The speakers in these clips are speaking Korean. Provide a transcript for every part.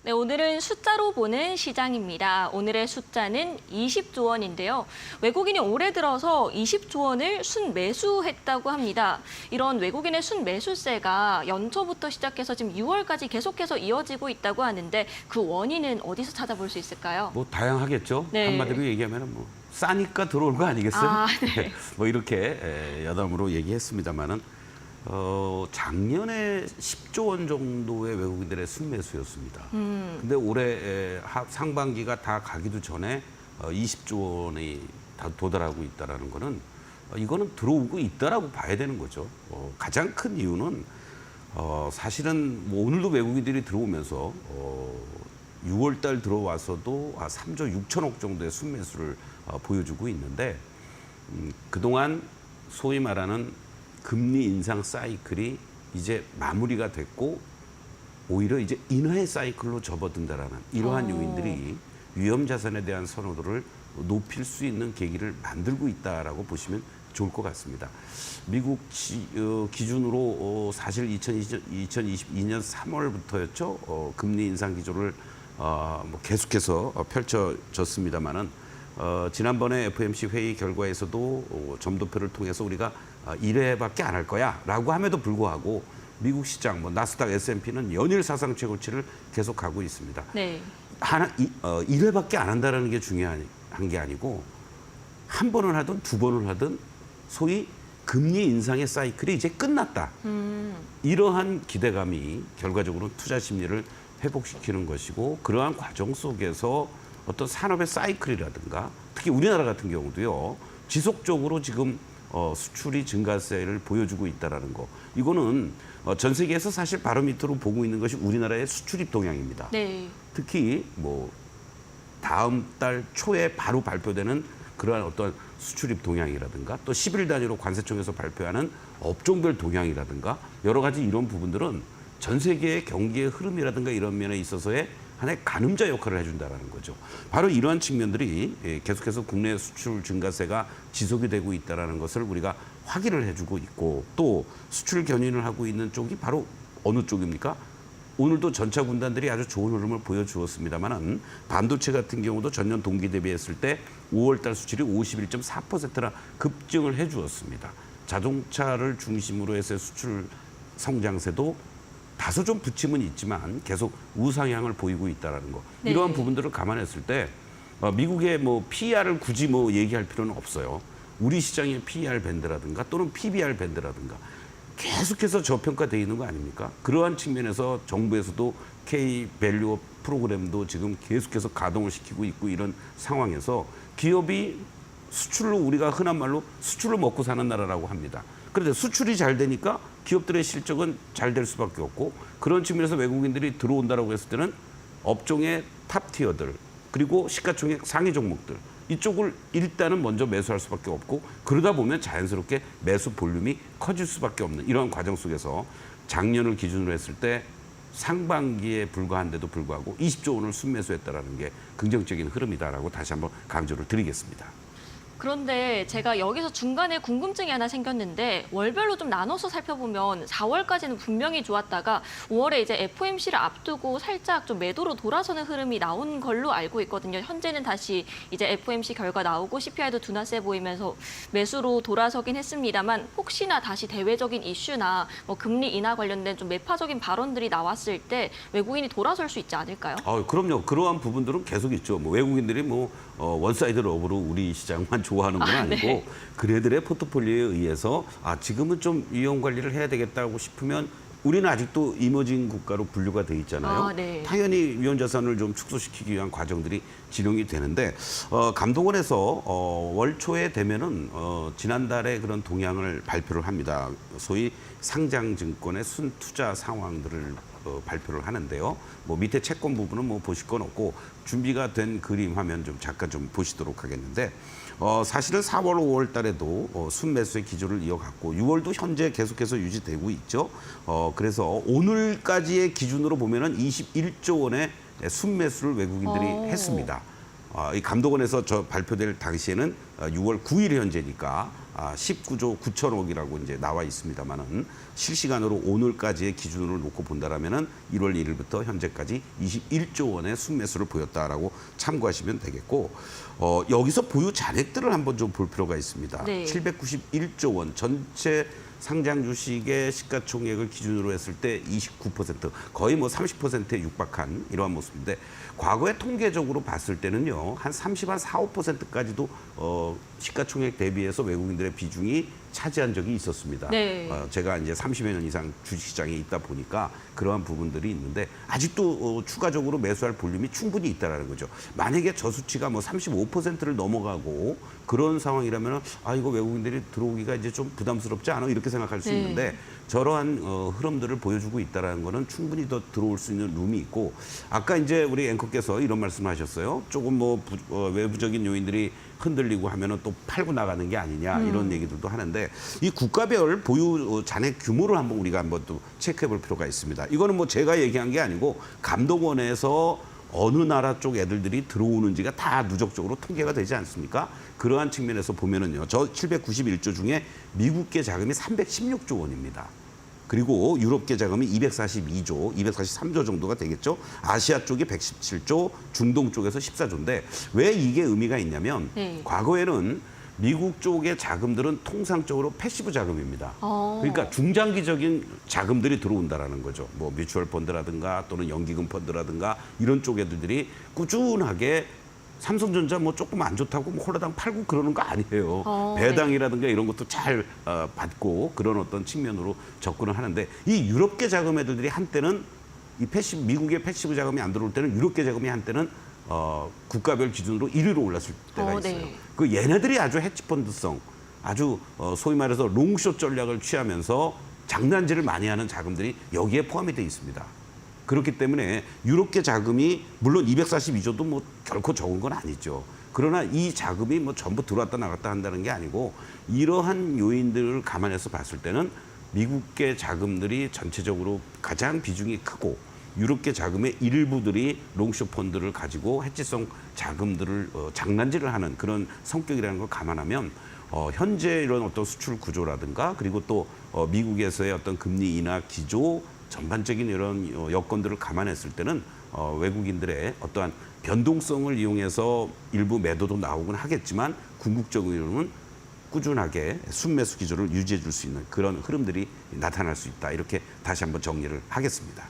네, 오늘은 숫자로 보는 시장입니다. 오늘의 숫자는 20조 원인데요. 외국인이 올해 들어서 20조 원을 순매수했다고 합니다. 이런 외국인의 순매수세가 연초부터 시작해서 지금 6월까지 계속해서 이어지고 있다고 하는데 그 원인은 어디서 찾아볼 수 있을까요? 뭐 다양하겠죠. 네. 한마디로 얘기하면 뭐 싸니까 들어올 거 아니겠어요? 아, 네. 뭐 이렇게 여담으로 얘기했습니다만은 작년에 10조 원 정도의 외국인들의 순매수였습니다. 근데 올해 상반기가 다 가기도 전에 20조 원이 다 도달하고 있다라는 거는 이거는 들어오고 있다라고 봐야 되는 거죠. 가장 큰 이유는 사실은 뭐 오늘도 외국인들이 들어오면서 6월 달 들어와서도 3조 6천억 정도의 순매수를 보여주고 있는데 그동안 소위 말하는 금리 인상 사이클이 이제 마무리가 됐고 오히려 이제 인하의 사이클로 접어든다라는 이러한 요인들이 위험 자산에 대한 선호도를 높일 수 있는 계기를 만들고 있다라고 보시면 좋을 것 같습니다. 미국 기준으로 사실 2022년 3월부터였죠. 금리 인상 기조를 뭐 계속해서 펼쳐졌습니다만은 지난번에 FOMC 회의 결과에서도 점도표를 통해서 우리가 1회밖에 안 할 거야라고 함에도 불구하고 미국 시장, 뭐 나스닥, S&P는 연일 사상 최고치를 계속하고 있습니다. 네. 1회밖에 안 한다는 게 중요한 게 아니고 한 번을 하든 두 번을 하든 소위 금리 인상의 사이클이 이제 끝났다. 이러한 기대감이 결과적으로 투자 심리를 회복시키는 것이고 그러한 과정 속에서 어떤 산업의 사이클이라든가 특히 우리나라 같은 경우도요. 지속적으로 지금 수출이 증가세를 보여주고 있다는 거. 이거는 전 세계에서 사실 바로미터로 보고 있는 것이 우리나라의 수출입 동향입니다. 네. 특히 뭐 다음 달 초에 바로 발표되는 그러한 어떤 수출입 동향이라든가 또 10일 단위로 관세청에서 발표하는 업종별 동향이라든가 여러 가지 이런 부분들은 전 세계의 경기의 흐름이라든가 이런 면에 있어서의 하나의 가늠자 역할을 해준다는 거죠. 바로 이러한 측면들이 계속해서 국내 수출 증가세가 지속이 되고 있다는 것을 우리가 확인을 해주고 있고 또 수출 견인을 하고 있는 쪽이 바로 어느 쪽입니까? 오늘도 전차 군단들이 아주 좋은 흐름을 보여주었습니다만 반도체 같은 경우도 전년 동기 대비했을 때 5월 달 수출이 51.4%나 급증을 해주었습니다. 자동차를 중심으로 해서의 수출 성장세도 다소 좀 부침은 있지만 계속 우상향을 보이고 있다는 거. 네. 이러한 부분들을 감안했을 때 미국의 뭐 PER을 굳이 뭐 얘기할 필요는 없어요. 우리 시장의 PER 밴드라든가 또는 PBR 밴드라든가 계속해서 저평가되어 있는 거 아닙니까? 그러한 측면에서 정부에서도 K-밸류업 프로그램도 지금 계속해서 가동을 시키고 있고 이런 상황에서 기업이 수출로 우리가 흔한 말로 수출로 먹고 사는 나라라고 합니다. 그런데 수출이 잘 되니까 기업들의 실적은 잘 될 수밖에 없고 그런 측면에서 외국인들이 들어온다라고 했을 때는 업종의 탑티어들 그리고 시가총액 상위 종목들 이쪽을 일단은 먼저 매수할 수밖에 없고 그러다 보면 자연스럽게 매수 볼륨이 커질 수밖에 없는 이런 과정 속에서 작년을 기준으로 했을 때 상반기에 불과한데도 불구하고 20조 원을 순매수했다는 게 긍정적인 흐름이다라고 다시 한번 강조를 드리겠습니다. 그런데 제가 여기서 중간에 궁금증이 하나 생겼는데 월별로 좀 나눠서 살펴보면 4월까지는 분명히 좋았다가 5월에 이제 FOMC를 앞두고 살짝 좀 매도로 돌아서는 흐름이 나온 걸로 알고 있거든요. 현재는 다시 이제 FOMC 결과 나오고 CPI도 둔화세 보이면서 매수로 돌아서긴 했습니다만 혹시나 다시 대외적인 이슈나 뭐 금리 인하 관련된 좀 매파적인 발언들이 나왔을 때 외국인이 돌아설 수 있지 않을까요? 그럼요. 그러한 부분들은 계속 있죠. 뭐 외국인들이 뭐 원사이드 러브로 우리 시장만 좋아하는 건 아니고 네. 그네들의 포트폴리오에 의해서 지금은 좀 위험 관리를 해야 되겠다고 싶으면 우리는 아직도 이머징 국가로 분류가 돼 있잖아요. 네. 당연히 위험 자산을 좀 축소시키기 위한 과정들이 진행이 되는데 감독원에서 월 초에 되면은 지난달에 그런 동향을 발표를 합니다. 소위 상장증권의 순투자 상황들을 발표를 하는데요. 뭐 밑에 채권 부분은 뭐 보실 건 없고 준비가 된 그림 화면 좀 잠깐 좀 보시도록 하겠는데 사실은 4월, 5월 달에도 순매수의 기조를 이어갔고 6월도 현재 계속해서 유지되고 있죠. 그래서 오늘까지의 기준으로 보면은 21조 원의 순매수를 외국인들이 했습니다. 이 감독원에서 발표될 당시에는 6월 9일 현재니까 19조 9천억이라고 이제 나와 있습니다만은 실시간으로 오늘까지의 기준으로 놓고 본다라면은 1월 1일부터 현재까지 21조 원의 순매수를 보였다라고 참고하시면 되겠고 여기서 보유 잔액들을 한번 좀 볼 필요가 있습니다. 네. 791조 원 전체 상장 주식의 시가총액을 기준으로 했을 때 29% 거의 뭐 30%에 육박한 이러한 모습인데 과거에 통계적으로 봤을 때는요 한 30, 한 4, 5%까지도 시가총액 대비해서 외국인들의 비중이 차지한 적이 있었습니다. 네. 제가 이제 30여 년 이상 주식시장에 있다 보니까 그러한 부분들이 있는데 아직도 추가적으로 매수할 볼륨이 충분히 있다라는 거죠. 만약에 저 수치가 뭐 35%를 넘어가고 그런 상황이라면 이거 외국인들이 들어오기가 이제 좀 부담스럽지 않아 이렇게 생각할 수 네. 있는데 저러한 흐름들을 보여주고 있다라는 거는 충분히 더 들어올 수 있는 룸이 있고 아까 이제 우리 앵커께서 이런 말씀하셨어요. 조금 뭐 외부적인 요인들이 흔들리고 하면은 또 팔고 나가는 게 아니냐 이런 얘기들도 하는데 이 국가별 보유 잔액 규모를 한번 우리가 한번 또 체크해 볼 필요가 있습니다. 이거는 뭐 제가 얘기한 게 아니고 감독원에서 어느 나라 쪽 애들들이 들어오는지가 다 누적적으로 통계가 되지 않습니까? 그러한 측면에서 보면은요. 저 791조 중에 미국계 자금이 316조 원입니다. 그리고 유럽계 자금이 242조, 243조 정도가 되겠죠. 아시아 쪽이 117조, 중동 쪽에서 14조인데 왜 이게 의미가 있냐면 네. 과거에는 미국 쪽의 자금들은 통상적으로 패시브 자금입니다. 그러니까 중장기적인 자금들이 들어온다라는 거죠. 뭐 뮤추얼 펀드라든가 또는 연기금 펀드라든가 이런 쪽 애들이 꾸준하게 삼성전자 뭐 조금 안 좋다고 뭐 홀라당 팔고 그러는 거 아니에요. 배당이라든가 이런 것도 잘 받고 그런 어떤 측면으로 접근을 하는데 이 유럽계 자금 애들이 한때는 이 패시브 미국의 패시브 자금이 안 들어올 때는 유럽계 자금이 한때는 국가별 기준으로 1위로 올랐을 때가 있어요. 네. 그 얘네들이 아주 헤지펀드성, 아주 소위 말해서 롱숏 전략을 취하면서 장난질을 많이 하는 자금들이 여기에 포함이 돼 있습니다. 그렇기 때문에 유럽계 자금이 물론 242조도 뭐 결코 적은 건 아니죠. 그러나 이 자금이 뭐 전부 들어왔다 나갔다 한다는 게 아니고 이러한 요인들을 감안해서 봤을 때는 미국계 자금들이 전체적으로 가장 비중이 크고 유럽계 자금의 일부들이 롱숏 펀드를 가지고 해지성 자금들을 장난질을 하는 그런 성격이라는 걸 감안하면 현재 이런 어떤 수출 구조라든가 그리고 또 미국에서의 어떤 금리 인하 기조 전반적인 이런 여건들을 감안했을 때는 외국인들의 어떠한 변동성을 이용해서 일부 매도도 나오곤 하겠지만 궁극적으로는 꾸준하게 순매수 기조를 유지해 줄 수 있는 그런 흐름들이 나타날 수 있다. 이렇게 다시 한번 정리를 하겠습니다.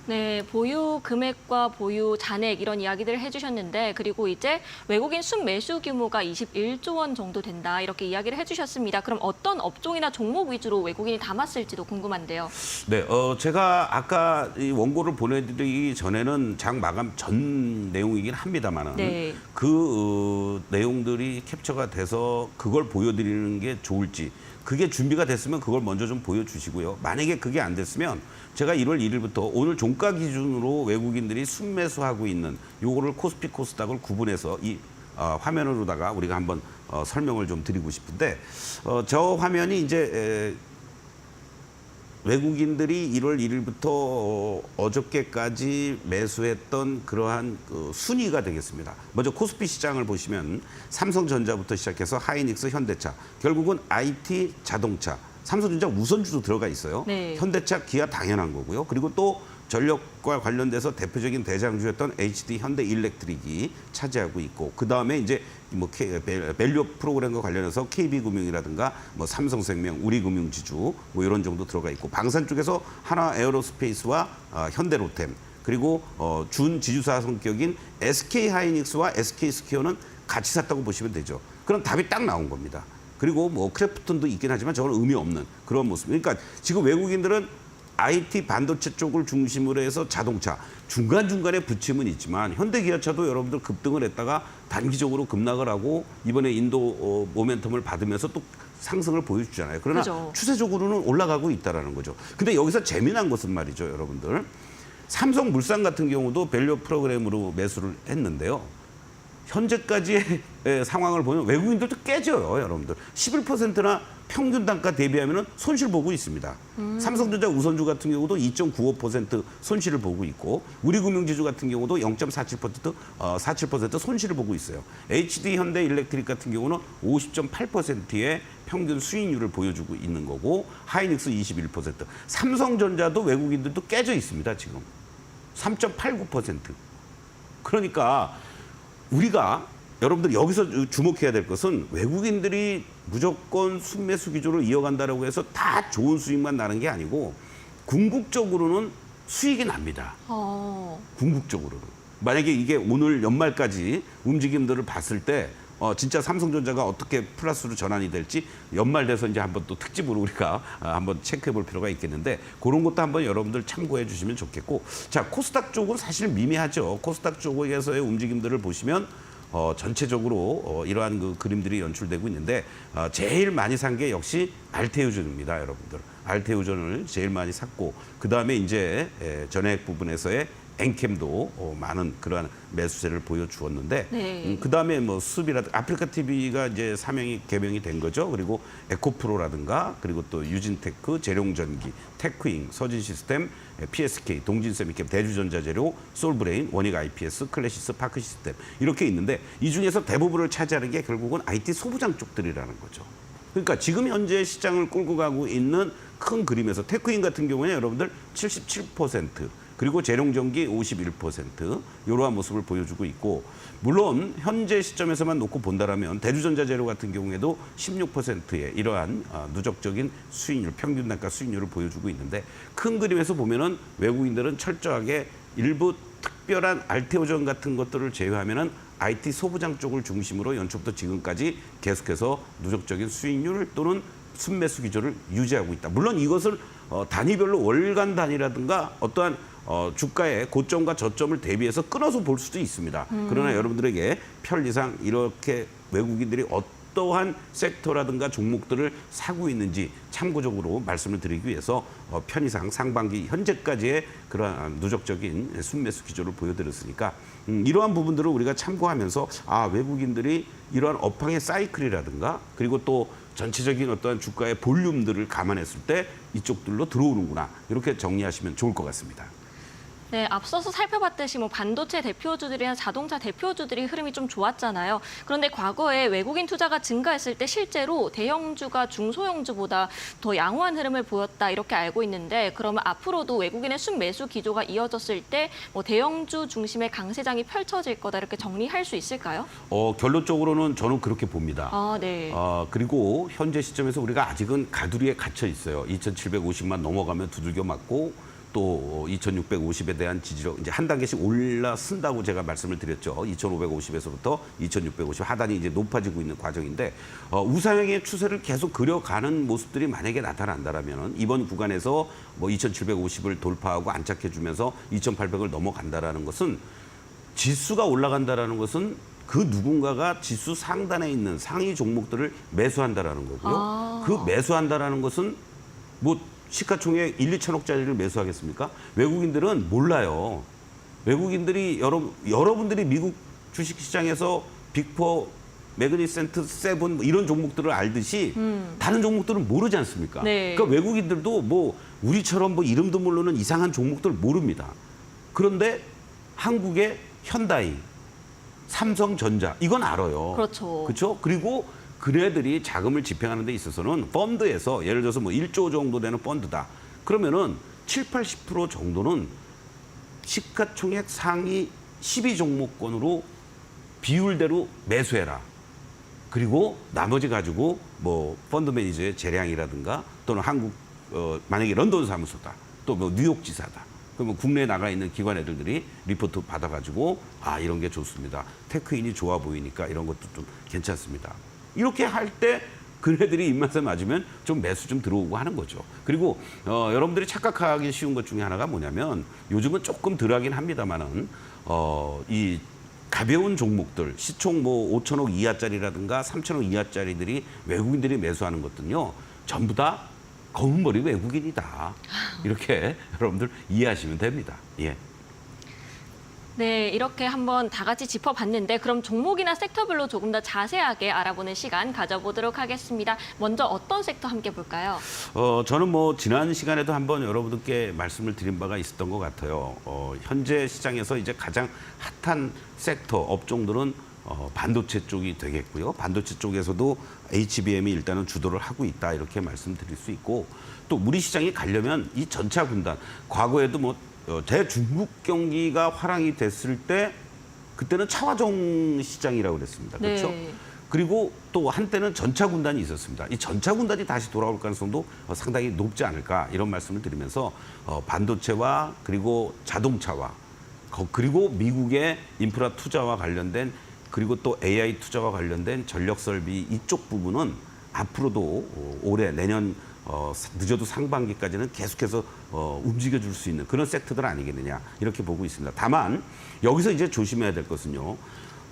네, 보유 금액과 보유 잔액 이런 이야기들을 해주셨는데 그리고 이제 외국인 순매수 규모가 21조 원 정도 된다 이렇게 이야기를 해주셨습니다. 그럼 어떤 업종이나 종목 위주로 외국인이 담았을지도 궁금한데요. 네, 제가 아까 이 원고를 보내드리기 전에는 장 마감 전 내용이긴 합니다만은 네. 그 내용들이 캡처가 돼서 그걸 보여드리는 게 좋을지 그게 준비가 됐으면 그걸 먼저 좀 보여주시고요. 만약에 그게 안 됐으면 제가 1월 1일부터 오늘 종가 기준으로 외국인들이 순매수하고 있는 요거를 코스피 코스닥을 구분해서 이 화면으로다가 우리가 한번 설명을 좀 드리고 싶은데 저 화면이 이제 외국인들이 1월 1일부터 어저께까지 매수했던 그러한 순위가 되겠습니다. 먼저 코스피 시장을 보시면 삼성전자부터 시작해서 하이닉스, 현대차, 결국은 IT, 자동차, 삼성전자 우선주도 들어가 있어요. 네. 현대차, 기아 당연한 거고요. 그리고 또 전력과 관련돼서 대표적인 대장주였던 HD 현대일렉트릭이 차지하고 있고 그 다음에 이제 뭐 밸류 프로그램과 관련해서 KB금융이라든가 뭐 삼성생명, 우리금융지주 뭐 이런 정도 들어가 있고 방산 쪽에서 하나 에어로스페이스와 현대로템 그리고 준 지주사 성격인 SK하이닉스와 SK스퀘어는 같이 샀다고 보시면 되죠. 그럼 답이 딱 나온 겁니다. 그리고 뭐 크래프톤도 있긴 하지만 저건 의미 없는 그런 모습. 그러니까 지금 외국인들은 IT 반도체 쪽을 중심으로 해서 자동차 중간중간에 부침은 있지만 현대기아차도 여러분들 급등을 했다가 단기적으로 급락을 하고 이번에 인도 모멘텀을 받으면서 또 상승을 보여주잖아요. 그러나 그죠. 추세적으로는 올라가고 있다는 거죠. 근데 여기서 재미난 것은 말이죠, 여러분들. 삼성물산 같은 경우도 밸류 프로그램으로 매수를 했는데요. 현재까지의 상황을 보면 외국인들도 깨져요, 여러분들. 11%나 평균 단가 대비하면 손실 보고 있습니다. 삼성전자 우선주 같은 경우도 2.95% 손실을 보고 있고 우리 금융지주 같은 경우도 0.47% 손실을 보고 있어요. HD 현대일렉트릭 같은 경우는 50.8%의 평균 수익률을 보여주고 있는 거고 하이닉스 21%. 삼성전자도 외국인들도 깨져 있습니다, 지금. 3.89%. 그러니까 우리가 여러분들 여기서 주목해야 될 것은 외국인들이 무조건 순매수 기조를 이어간다라고 해서 다 좋은 수익만 나는 게 아니고 궁극적으로는 수익이 납니다. 궁극적으로는. 만약에 이게 오늘 연말까지 움직임들을 봤을 때 진짜 삼성전자가 어떻게 플러스로 전환이 될지 연말 돼서 이제 한번 또 특집으로 우리가 한번 체크해 볼 필요가 있겠는데 그런 것도 한번 여러분들 참고해 주시면 좋겠고 자 코스닥 쪽은 사실 미미하죠. 코스닥 쪽에서의 움직임들을 보시면 전체적으로 이러한 그 그림들이 연출되고 있는데 제일 많이 산 게 역시 알테오전입니다, 여러분들. 알테오전을 제일 많이 샀고 그 다음에 이제 전액 부분에서의 엔캠도 많은 그러한 매수세를 보여주었는데 네. 그 다음에 뭐 수비라든가 아프리카 TV가 이제 사명이 개명이 된 거죠. 그리고 에코프로라든가 그리고 또 유진테크, 재룡전기, 테크잉, 서진시스템, PSK, 동진세미캠, 대주전자재료, 솔브레인, 원익 IPS, 클래시스, 파크시스템 이렇게 있는데 이 중에서 대부분을 차지하는 게 결국은 IT 소부장 쪽들이라는 거죠. 그러니까 지금 현재 시장을 끌고 가고 있는 큰 그림에서 테크잉 같은 경우는 여러분들 77%, 그리고 재룡전기 51% 이러한 모습을 보여주고 있고 물론 현재 시점에서만 놓고 본다라면 대주전자재료 같은 경우에도 16%의 이러한 누적적인 수익률, 평균 단가 수익률을 보여주고 있는데 큰 그림에서 보면은 외국인들은 철저하게 일부 특별한 알테오전 같은 것들을 제외하면은 IT 소부장 쪽을 중심으로 연초부터 지금까지 계속해서 누적적인 수익률 또는 순매수 기조를 유지하고 있다. 물론 이것을 단위별로 월간 단위라든가 어떠한 주가의 고점과 저점을 대비해서 끊어서 볼 수도 있습니다. 그러나 여러분들에게 편리상 이렇게 외국인들이 어떠한 섹터라든가 종목들을 사고 있는지 참고적으로 말씀을 드리기 위해서 편의상 상반기 현재까지의 그러한 누적적인 순매수 기조를 보여드렸으니까 이러한 부분들을 우리가 참고하면서 외국인들이 이러한 업황의 사이클이라든가 그리고 또 전체적인 어떤 주가의 볼륨들을 감안했을 때 이쪽들로 들어오는구나 이렇게 정리하시면 좋을 것 같습니다. 네, 앞서서 살펴봤듯이 뭐 반도체 대표주들이나 자동차 대표주들이 흐름이 좀 좋았잖아요. 그런데 과거에 외국인 투자가 증가했을 때 실제로 대형주가 중소형주보다 더 양호한 흐름을 보였다 이렇게 알고 있는데 그러면 앞으로도 외국인의 순매수 기조가 이어졌을 때 뭐 대형주 중심의 강세장이 펼쳐질 거다 이렇게 정리할 수 있을까요? 결론적으로는 저는 그렇게 봅니다. 네. 그리고 현재 시점에서 우리가 아직은 가두리에 갇혀 있어요. 2,750만 넘어가면 두들겨 맞고 또 2,650에 대한 지지력 이제 한 단계씩 올라선다고 제가 말씀을 드렸죠. 2,550에서부터 2,650 하단이 이제 높아지고 있는 과정인데 우상향의 추세를 계속 그려가는 모습들이 만약에 나타난다라면 이번 구간에서 뭐 2,750을 돌파하고 안착해주면서 2,800을 넘어간다라는 것은 지수가 올라간다라는 것은 그 누군가가 지수 상단에 있는 상위 종목들을 매수한다라는 거고요. 그 매수한다라는 것은 뭐 시가총액 1, 2천억짜리를 매수하겠습니까? 외국인들은 몰라요. 외국인들이 여러분들이 미국 주식시장에서 빅4, 매그니센트, 세븐 이런 종목들을 알듯이 다른 종목들은 모르지 않습니까? 네. 그러니까 외국인들도 뭐 우리처럼 뭐 이름도 모르는 이상한 종목들을 모릅니다. 그런데 한국의 현다이, 삼성전자 이건 알아요. 그렇죠. 그렇죠? 그리고 그네들이 자금을 집행하는 데 있어서는 펀드에서 예를 들어서 뭐 1조 정도 되는 펀드다. 그러면은 7, 80% 정도는 시가총액 상위 12종목권으로 비율대로 매수해라. 그리고 나머지 가지고 뭐 펀드 매니저의 재량이라든가 또는 한국 만약에 런던 사무소다. 또 뭐 뉴욕 지사다. 그러면 국내에 나가 있는 기관 애들이 리포트 받아가지고 이런 게 좋습니다. 테크인이 좋아 보이니까 이런 것도 좀 괜찮습니다. 이렇게 할 때 그네들이 입맛에 맞으면 좀 매수 좀 들어오고 하는 거죠. 그리고 여러분들이 착각하기 쉬운 것 중에 하나가 뭐냐면 요즘은 조금 덜하긴 합니다만은 이 가벼운 종목들 시총 뭐 5천억 이하짜리라든가 3천억 이하짜리들이 외국인들이 매수하는 것들은요 전부 다 검은 머리 외국인이다. 이렇게 여러분들 이해하시면 됩니다. 예. 네, 이렇게 한번 다 같이 짚어봤는데 그럼 종목이나 섹터별로 조금 더 자세하게 알아보는 시간 가져보도록 하겠습니다. 먼저 어떤 섹터 함께 볼까요? 저는 뭐 지난 시간에도 한번 여러분들께 말씀을 드린 바가 있었던 것 같아요. 현재 시장에서 이제 가장 핫한 섹터 업종들은 반도체 쪽이 되겠고요. 반도체 쪽에서도 HBM이 일단은 주도를 하고 있다 이렇게 말씀드릴 수 있고 또 우리 시장이 가려면 이 전차 군단 과거에도 뭐 대중국 경기가 화랑이 됐을 때 그때는 차화정 시장이라고 그랬습니다. 그렇죠? 네. 그리고 또 한때는 전차 군단이 있었습니다. 이 전차 군단이 다시 돌아올 가능성도 상당히 높지 않을까 이런 말씀을 드리면서 반도체와 그리고 자동차와 그리고 미국의 인프라 투자와 관련된 그리고 또 AI 투자와 관련된 전력 설비 이쪽 부분은 앞으로도 올해 내년 늦어도 상반기까지는 계속해서 움직여줄 수 있는 그런 섹터들 아니겠느냐 이렇게 보고 있습니다. 다만 여기서 이제 조심해야 될 것은요.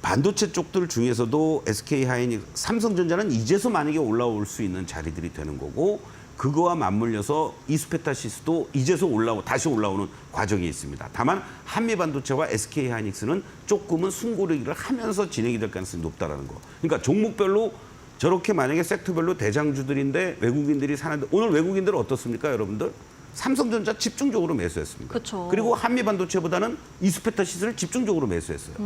반도체 쪽들 중에서도 SK하이닉스, 삼성전자는 이제서 만약에 올라올 수 있는 자리들이 되는 거고 그거와 맞물려서 이스페타시스도 이제서 다시 올라오는 과정이 있습니다. 다만 한미반도체와 SK하이닉스는 조금은 숨고르기를 하면서 진행이 될 가능성이 높다라는 거. 그러니까 종목별로 저렇게 만약에 섹터별로 대장주들인데 외국인들이 사는데 오늘 외국인들은 어떻습니까, 여러분들? 삼성전자 집중적으로 매수했습니다. 그쵸. 그리고 한미반도체보다는 이스페타시스를 집중적으로 매수했어요.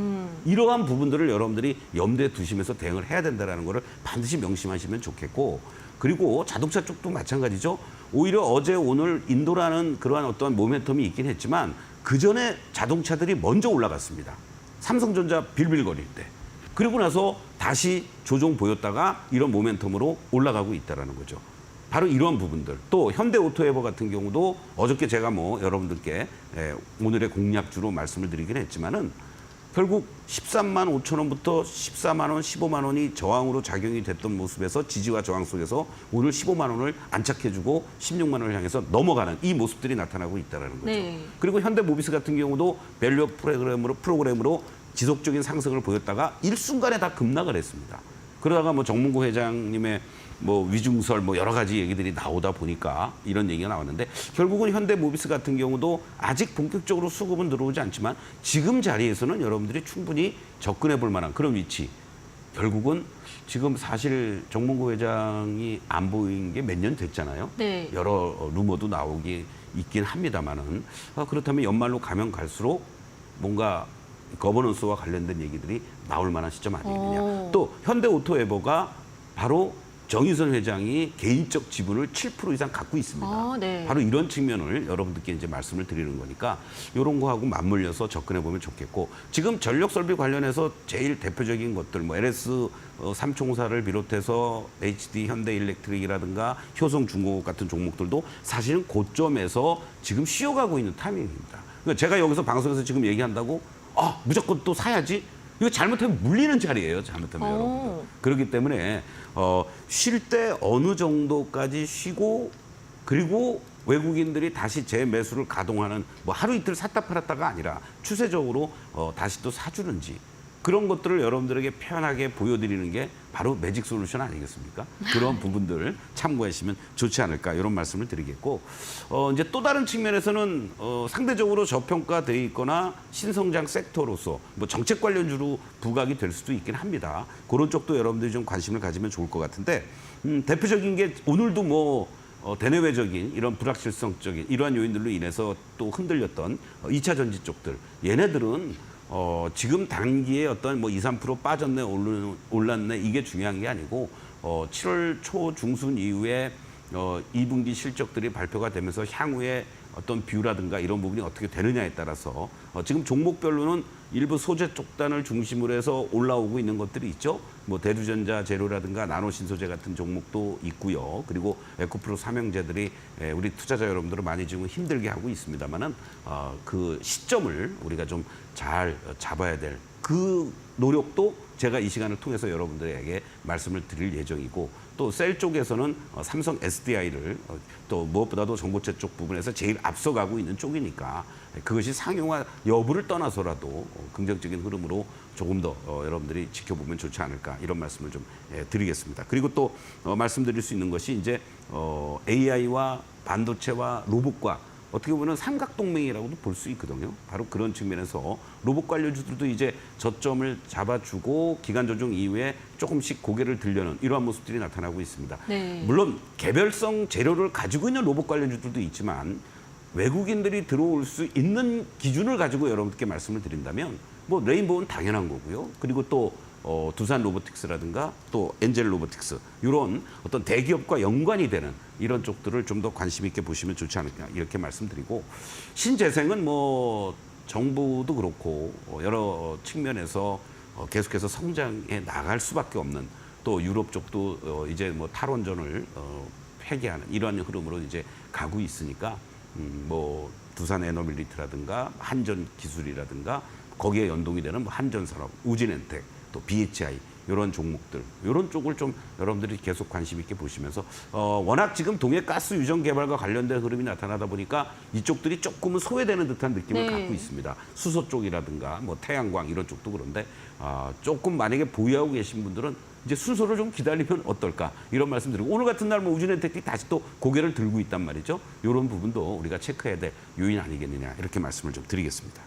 이러한 부분들을 여러분들이 염두에 두시면서 대응을 해야 된다는 것을 반드시 명심하시면 좋겠고 그리고 자동차 쪽도 마찬가지죠. 오히려 어제 오늘 인도라는 그러한 어떤 모멘텀이 있긴 했지만 그전에 자동차들이 먼저 올라갔습니다. 삼성전자 빌빌거릴 때. 그리고 나서 다시 조정 보였다가 이런 모멘텀으로 올라가고 있다는 거죠. 바로 이런 부분들. 또 현대오토에버 같은 경우도 어저께 제가 뭐 여러분들께 오늘의 공략주로 말씀을 드리긴 했지만은 결국 13만 5천 원부터 14만 원, 15만 원이 저항으로 작용이 됐던 모습에서 지지와 저항 속에서 오늘 15만 원을 안착해주고 16만 원을 향해서 넘어가는 이 모습들이 나타나고 있다는 거죠. 네. 그리고 현대모비스 같은 경우도 밸류 프로그램으로 지속적인 상승을 보였다가 일순간에 다 급락을 했습니다. 그러다가 뭐 정문구 회장님의 뭐 위중설 뭐 여러 가지 얘기들이 나오다 보니까 이런 얘기가 나왔는데 결국은 현대모비스 같은 경우도 아직 본격적으로 수급은 들어오지 않지만 지금 자리에서는 여러분들이 충분히 접근해 볼 만한 그런 위치. 결국은 지금 사실 정문구 회장이 안 보인 게 몇 년 됐잖아요. 네. 여러 루머도 나오기 있긴 합니다만은 그렇다면 연말로 가면 갈수록 뭔가 거버넌스와 관련된 얘기들이 나올 만한 시점 아니겠느냐. 또 현대오토에버가 바로 정의선 회장이 개인적 지분을 7% 이상 갖고 있습니다. 네. 바로 이런 측면을 여러분들께 이제 말씀을 드리는 거니까 이런 거하고 맞물려서 접근해 보면 좋겠고 지금 전력 설비 관련해서 제일 대표적인 것들 뭐 LS 삼총사를 비롯해서 HD 현대일렉트릭이라든가 효성중공업 같은 종목들도 사실은 고점에서 지금 쉬어가고 있는 타이밍입니다. 그러니까 제가 여기서 방송에서 지금 얘기한다고 무조건 또 사야지. 이거 잘못하면 물리는 자리예요. 잘못하면 여러분들. 그렇기 때문에 쉴 때 어느 정도까지 쉬고 그리고 외국인들이 다시 재매수를 가동하는 뭐 하루 이틀 샀다 팔았다가 아니라 추세적으로 다시 또 사주는지 그런 것들을 여러분들에게 편하게 보여드리는 게 바로 매직 솔루션 아니겠습니까? 그런 부분들 참고하시면 좋지 않을까 이런 말씀을 드리겠고 이제 또 다른 측면에서는 상대적으로 저평가돼 있거나 신성장 섹터로서 뭐 정책 관련주로 부각이 될 수도 있긴 합니다. 그런 쪽도 여러분들이 좀 관심을 가지면 좋을 것 같은데 대표적인 게 오늘도 뭐 대내외적인 이런 불확실성적인 이러한 요인들로 인해서 또 흔들렸던 2차 전지 쪽들 얘네들은 지금 단기에 어떤 뭐 2, 3% 빠졌네, 올랐네 이게 중요한 게 아니고 7월 초 중순 이후에 2분기 실적들이 발표가 되면서 향후에 어떤 뷰라든가 이런 부분이 어떻게 되느냐에 따라서 지금 종목별로는 일부 소재 쪽단을 중심으로 해서 올라오고 있는 것들이 있죠. 뭐 대두전자 재료라든가 나노신소재 같은 종목도 있고요. 그리고 에코프로 삼형제들이 우리 투자자 여러분들을 많이 지금 힘들게 하고 있습니다만은 그 시점을 우리가 좀 잘 잡아야 될 그 노력도 제가 이 시간을 통해서 여러분들에게 말씀을 드릴 예정이고 또 셀 쪽에서는 삼성 SDI를 또 무엇보다도 정보체 쪽 부분에서 제일 앞서가고 있는 쪽이니까 그것이 상용화 여부를 떠나서라도 긍정적인 흐름으로 조금 더 여러분들이 지켜보면 좋지 않을까 이런 말씀을 좀 드리겠습니다. 그리고 또 말씀드릴 수 있는 것이 이제 AI와 반도체와 로봇과 어떻게 보면 삼각동맹이라고도 볼 수 있거든요. 바로 그런 측면에서 로봇 관련주들도 이제 저점을 잡아주고 기간 조정 이후에 조금씩 고개를 들려는 이러한 모습들이 나타나고 있습니다. 네. 물론 개별성 재료를 가지고 있는 로봇 관련주들도 있지만 외국인들이 들어올 수 있는 기준을 가지고 여러분께 말씀을 드린다면 뭐 레인보우는 당연한 거고요. 그리고 또 두산 로보틱스라든가 또 엔젤 로보틱스 이런 어떤 대기업과 연관이 되는 이런 쪽들을 좀 더 관심 있게 보시면 좋지 않을까 이렇게 말씀드리고 신재생은 뭐 정부도 그렇고 여러 측면에서 계속해서 성장해 나갈 수밖에 없는 또 유럽 쪽도 이제 뭐 탈원전을 폐기하는 이러한 흐름으로 이제 가고 있으니까 뭐 두산 에너빌리티라든가 한전 기술이라든가 거기에 연동이 되는 뭐 한전산업, 우진엔텍, 또 BHI 이런 종목들 이런 쪽을 좀 여러분들이 계속 관심 있게 보시면서 워낙 지금 동해 가스 유전 개발과 관련된 흐름이 나타나다 보니까 이쪽들이 조금은 소외되는 듯한 느낌을 네. 갖고 있습니다. 수소 쪽이라든가 뭐 태양광 이런 쪽도 그런데 조금 만약에 보유하고 계신 분들은 이제 순서를 좀 기다리면 어떨까 이런 말씀드리고 오늘 같은 날 뭐 우진엔텍이 다시 또 고개를 들고 있단 말이죠. 이런 부분도 우리가 체크해야 될 요인 아니겠느냐 이렇게 말씀을 좀 드리겠습니다.